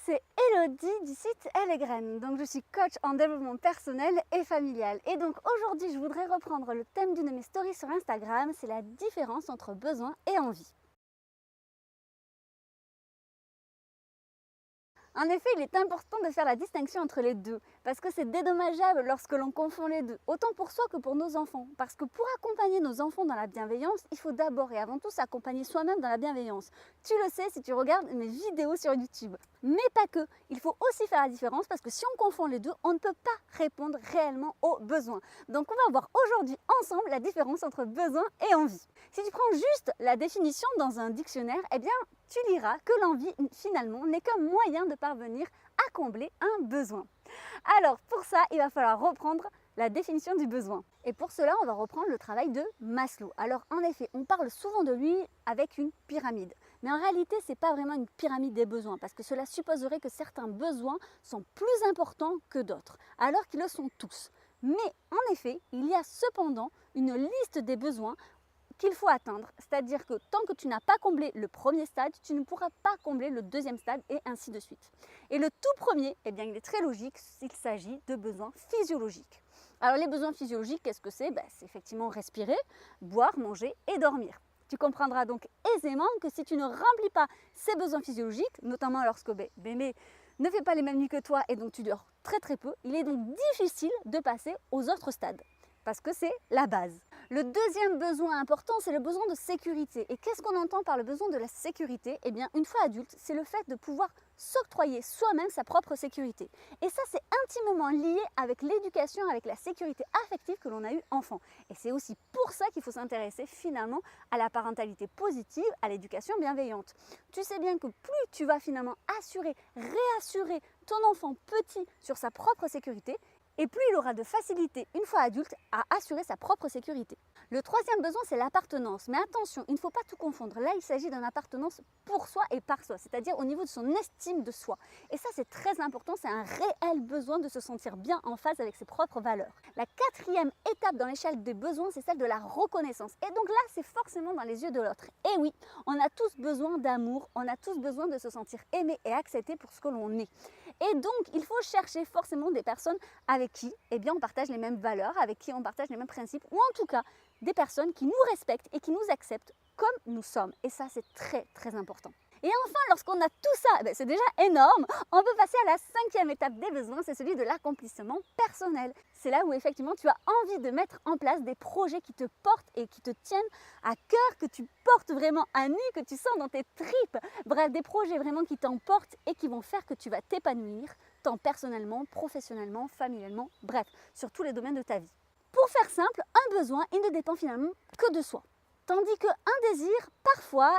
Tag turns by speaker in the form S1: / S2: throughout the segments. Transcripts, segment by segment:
S1: c'est Elodie du site Elle et Graines. Donc je suis coach en développement personnel et familial. Et donc aujourd'hui je voudrais reprendre le thème d'une de mes stories sur Instagram, c'est la différence entre besoin et envie. En effet, il est important de faire la distinction entre les deux, parce que c'est dédommageable lorsque l'on confond les deux, autant pour soi que pour nos enfants. Parce que pour accompagner nos enfants dans la bienveillance, il faut d'abord et avant tout s'accompagner soi-même dans la bienveillance. Tu le sais si tu regardes mes vidéos sur YouTube. Mais pas que, il faut aussi faire la différence, parce que si on confond les deux, on ne peut pas répondre réellement aux besoins. Donc on va voir aujourd'hui ensemble la différence entre besoin et envie. Si tu prends juste la définition dans un dictionnaire, eh bien tu liras que l'envie, finalement, n'est qu'un moyen de parvenir à combler un besoin. Alors, pour ça, il va falloir reprendre la définition du besoin. Et pour cela, on va reprendre le travail de Maslow. Alors, en effet, on parle souvent de lui avec une pyramide. Mais en réalité, ce n'est pas vraiment une pyramide des besoins, parce que cela supposerait que certains besoins sont plus importants que d'autres, alors qu'ils le sont tous. Mais, en effet, il y a cependant une liste des besoins qu'il faut atteindre, c'est-à-dire que tant que tu n'as pas comblé le premier stade, tu ne pourras pas combler le deuxième stade et ainsi de suite. Et le tout premier, eh bien, il est très logique, il s'agit de besoins physiologiques. Alors les besoins physiologiques, qu'est-ce que c'est? C'est effectivement respirer, boire, manger et dormir. Tu comprendras donc aisément que si tu ne remplis pas ces besoins physiologiques, notamment lorsque bébé ne fait pas les mêmes nuits que toi et donc tu dors très très peu, il est donc difficile de passer aux autres stades. Parce que c'est la base. Le deuxième besoin important, c'est le besoin de sécurité. Et qu'est-ce qu'on entend par le besoin de la sécurité? Eh bien, une fois adulte, c'est le fait de pouvoir s'octroyer soi-même sa propre sécurité. Et ça, c'est intimement lié avec l'éducation, avec la sécurité affective que l'on a eue enfant. Et c'est aussi pour ça qu'il faut s'intéresser finalement à la parentalité positive, à l'éducation bienveillante. Tu sais bien que plus tu vas finalement réassurer ton enfant petit sur sa propre sécurité, et plus il aura de facilité, une fois adulte, à assurer sa propre sécurité. Le troisième besoin, c'est l'appartenance. Mais attention, il ne faut pas tout confondre. Là, il s'agit d'une appartenance pour soi et par soi, c'est-à-dire au niveau de son estime de soi. Et ça, c'est très important, c'est un réel besoin de se sentir bien en phase avec ses propres valeurs. La quatrième étape dans l'échelle des besoins, c'est celle de la reconnaissance. Et donc là, c'est forcément dans les yeux de l'autre. Et oui, on a tous besoin d'amour, on a tous besoin de se sentir aimé et accepté pour ce que l'on est. Et donc, il faut chercher forcément des personnes avec qui on partage les mêmes valeurs, avec qui on partage les mêmes principes, ou en tout cas des personnes qui nous respectent et qui nous acceptent comme nous sommes. Et ça, c'est très très important. Et enfin, lorsqu'on a tout ça, c'est déjà énorme, on peut passer à la cinquième étape des besoins, c'est celui de l'accomplissement personnel. C'est là où effectivement tu as envie de mettre en place des projets qui te portent et qui te tiennent à cœur, que tu portes vraiment à nu, que tu sens dans tes tripes. Bref, des projets vraiment qui t'emportent et qui vont faire que tu vas t'épanouir, tant personnellement, professionnellement, familialement, bref, sur tous les domaines de ta vie. Pour faire simple, un besoin, il ne dépend finalement que de soi. Tandis qu'un désir, parfois,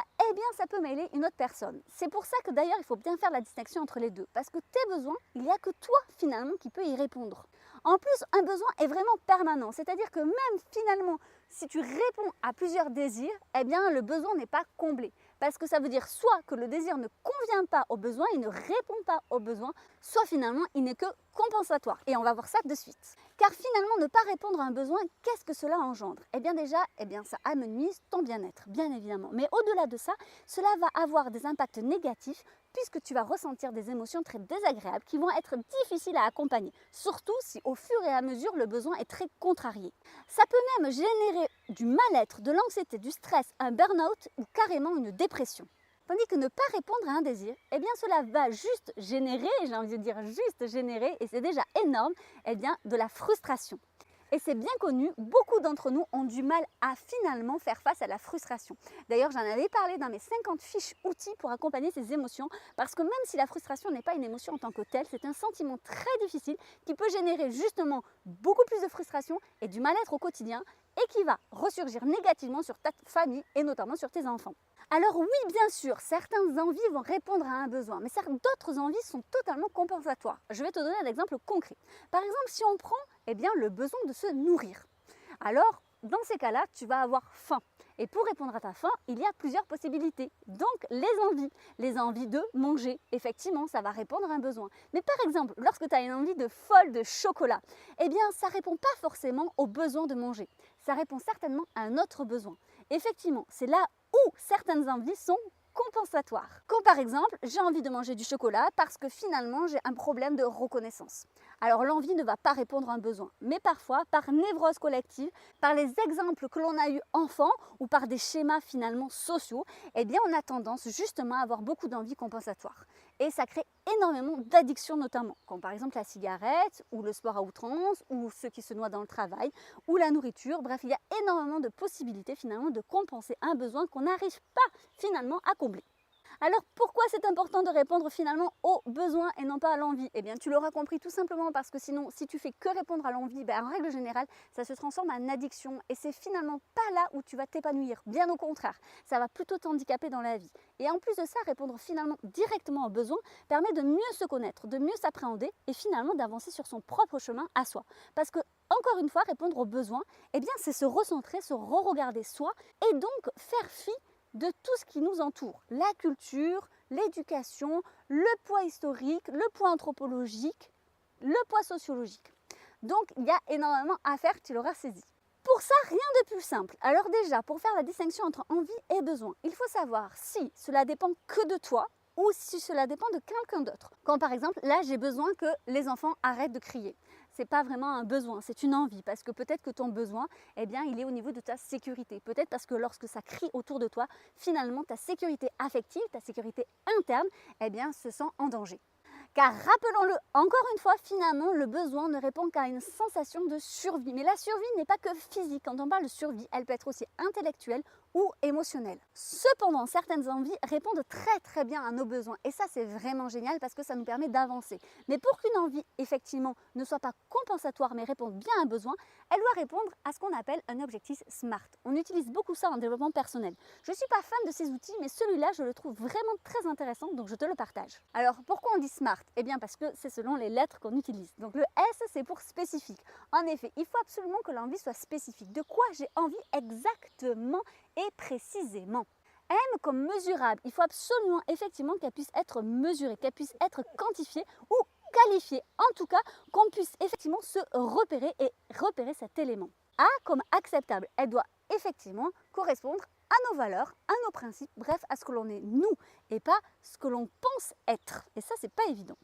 S1: ça peut mêler une autre personne. C'est pour ça que d'ailleurs, il faut bien faire la distinction entre les deux. Parce que tes besoins, il n'y a que toi, finalement, qui peut y répondre. En plus, un besoin est vraiment permanent. C'est-à-dire que même, finalement, si tu réponds à plusieurs désirs, le besoin n'est pas comblé. Parce que ça veut dire soit que le désir ne convient pas au besoin, il ne répond pas au besoin, soit finalement, il n'est que compensatoire. Et on va voir ça de suite. Car finalement, ne pas répondre à un besoin, qu'est-ce que cela engendre? Ça amenuise ton bien-être, bien évidemment. Mais au-delà de ça, cela va avoir des impacts négatifs puisque tu vas ressentir des émotions très désagréables qui vont être difficiles à accompagner, surtout si au fur et à mesure le besoin est très contrarié. Ça peut même générer du mal-être, de l'anxiété, du stress, un burn-out ou carrément une dépression. Tandis que ne pas répondre à un désir, cela va juste générer, et c'est déjà énorme, de la frustration. Et c'est bien connu, beaucoup d'entre nous ont du mal à finalement faire face à la frustration. D'ailleurs, j'en avais parlé dans mes 50 fiches outils pour accompagner ces émotions, parce que même si la frustration n'est pas une émotion en tant que telle, c'est un sentiment très difficile qui peut générer justement beaucoup plus de frustration et du mal-être au quotidien et qui va ressurgir négativement sur ta famille et notamment sur tes enfants. Alors oui, bien sûr, certaines envies vont répondre à un besoin, mais d'autres envies sont totalement compensatoires. Je vais te donner un exemple concret. Par exemple, si on prend le besoin de se nourrir. Alors, dans ces cas-là, tu vas avoir faim. Et pour répondre à ta faim, il y a plusieurs possibilités. Donc, les envies de manger, effectivement, ça va répondre à un besoin. Mais par exemple, lorsque tu as une envie folle de chocolat, ça ne répond pas forcément au besoin de manger. Ça répond certainement à un autre besoin. Effectivement, c'est là où certaines envies sont compensatoire. Comme par exemple, j'ai envie de manger du chocolat parce que finalement j'ai un problème de reconnaissance. Alors l'envie ne va pas répondre à un besoin, mais parfois par névrose collective, par les exemples que l'on a eu enfant ou par des schémas finalement sociaux, eh bien on a tendance justement à avoir beaucoup d'envies compensatoires. Et ça crée énormément d'addictions notamment, comme par exemple la cigarette ou le sport à outrance ou ceux qui se noient dans le travail ou la nourriture. Bref, il y a énormément de possibilités finalement de compenser un besoin qu'on n'arrive pas finalement à combler. Alors pourquoi c'est important de répondre finalement aux besoins et non pas à l'envie? Eh bien tu l'auras compris tout simplement parce que sinon si tu fais que répondre à l'envie, en règle générale ça se transforme en addiction et c'est finalement pas là où tu vas t'épanouir, bien au contraire, ça va plutôt t'handicaper dans la vie. Et en plus de ça, répondre finalement directement aux besoins permet de mieux se connaître, de mieux s'appréhender et finalement d'avancer sur son propre chemin à soi. Parce que encore une fois, répondre aux besoins, eh bien c'est se recentrer, se re-regarder soi et donc faire fi de tout ce qui nous entoure, la culture, l'éducation, le poids historique, le poids anthropologique, le poids sociologique. Donc il y a énormément à faire, tu l'auras saisi. Pour ça, rien de plus simple. Alors déjà, pour faire la distinction entre envie et besoin, il faut savoir si cela dépend que de toi ou si cela dépend de quelqu'un d'autre. Quand par exemple, là j'ai besoin que les enfants arrêtent de crier. C'est pas vraiment un besoin, c'est une envie parce que peut-être que ton besoin, eh bien, il est au niveau de ta sécurité. Peut-être parce que lorsque ça crie autour de toi, finalement ta sécurité affective, ta sécurité interne, eh bien, se sent en danger. Car rappelons-le, encore une fois, finalement, le besoin ne répond qu'à une sensation de survie. Mais la survie n'est pas que physique. Quand on parle de survie, elle peut être aussi intellectuelle ou émotionnelle. Cependant, certaines envies répondent très bien à nos besoins. Et ça, c'est vraiment génial parce que ça nous permet d'avancer. Mais pour qu'une envie, effectivement, ne soit pas compensatoire mais réponde bien à un besoin, elle doit répondre à ce qu'on appelle un objectif SMART. On utilise beaucoup ça en développement personnel. Je ne suis pas fan de ces outils, mais celui-là, je le trouve vraiment très intéressant, donc je te le partage. Alors, pourquoi on dit SMART? Eh bien, parce que c'est selon les lettres qu'on utilise. Donc, le S, c'est pour spécifique. En effet, il faut absolument que l'envie soit spécifique. De quoi j'ai envie exactement et précisément? M comme mesurable. Il faut absolument, effectivement, qu'elle puisse être mesurée, qu'elle puisse être quantifiée ou qualifiée. En tout cas, qu'on puisse effectivement se repérer et repérer cet élément. A comme acceptable. Elle doit effectivement correspondre à nos valeurs, à nos principes, bref, à ce que l'on est nous et pas ce que l'on pense être. Et ça, c'est pas évident.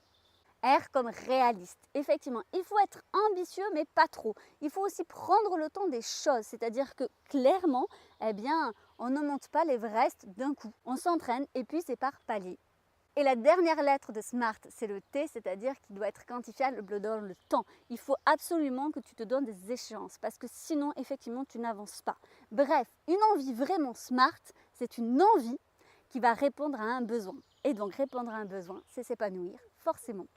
S1: R comme réaliste. Effectivement, il faut être ambitieux, mais pas trop. Il faut aussi prendre le temps des choses, c'est-à-dire que clairement, eh bien, on ne monte pas l'Everest d'un coup. On s'entraîne et puis c'est par palier. Et la dernière lettre de SMART, c'est le T, c'est-à-dire qu'il doit être quantifiable dans le temps. Il faut absolument que tu te donnes des échéances, parce que sinon, effectivement, tu n'avances pas. Bref, une envie vraiment SMART, c'est une envie qui va répondre à un besoin. Et donc, répondre à un besoin, c'est s'épanouir, forcément.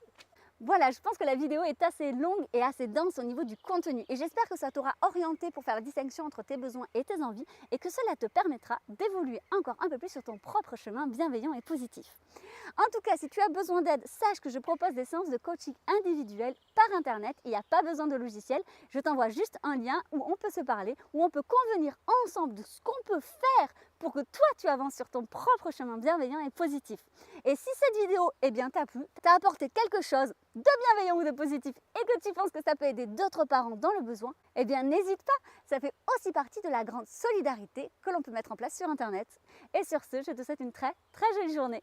S1: Voilà, je pense que la vidéo est assez longue et assez dense au niveau du contenu et j'espère que ça t'aura orienté pour faire la distinction entre tes besoins et tes envies et que cela te permettra d'évoluer encore un peu plus sur ton propre chemin bienveillant et positif. En tout cas, si tu as besoin d'aide, sache que je propose des séances de coaching individuelles par internet. Il n'y a pas besoin de logiciel, je t'envoie juste un lien où on peut se parler, où on peut convenir ensemble de ce qu'on peut faire pour que toi tu avances sur ton propre chemin bienveillant et positif. Et si cette vidéo t'a plu, t'a apporté quelque chose de bienveillant ou de positif et que tu penses que ça peut aider d'autres parents dans le besoin, n'hésite pas, ça fait aussi partie de la grande solidarité que l'on peut mettre en place sur internet. Et sur ce, je te souhaite une très jolie journée.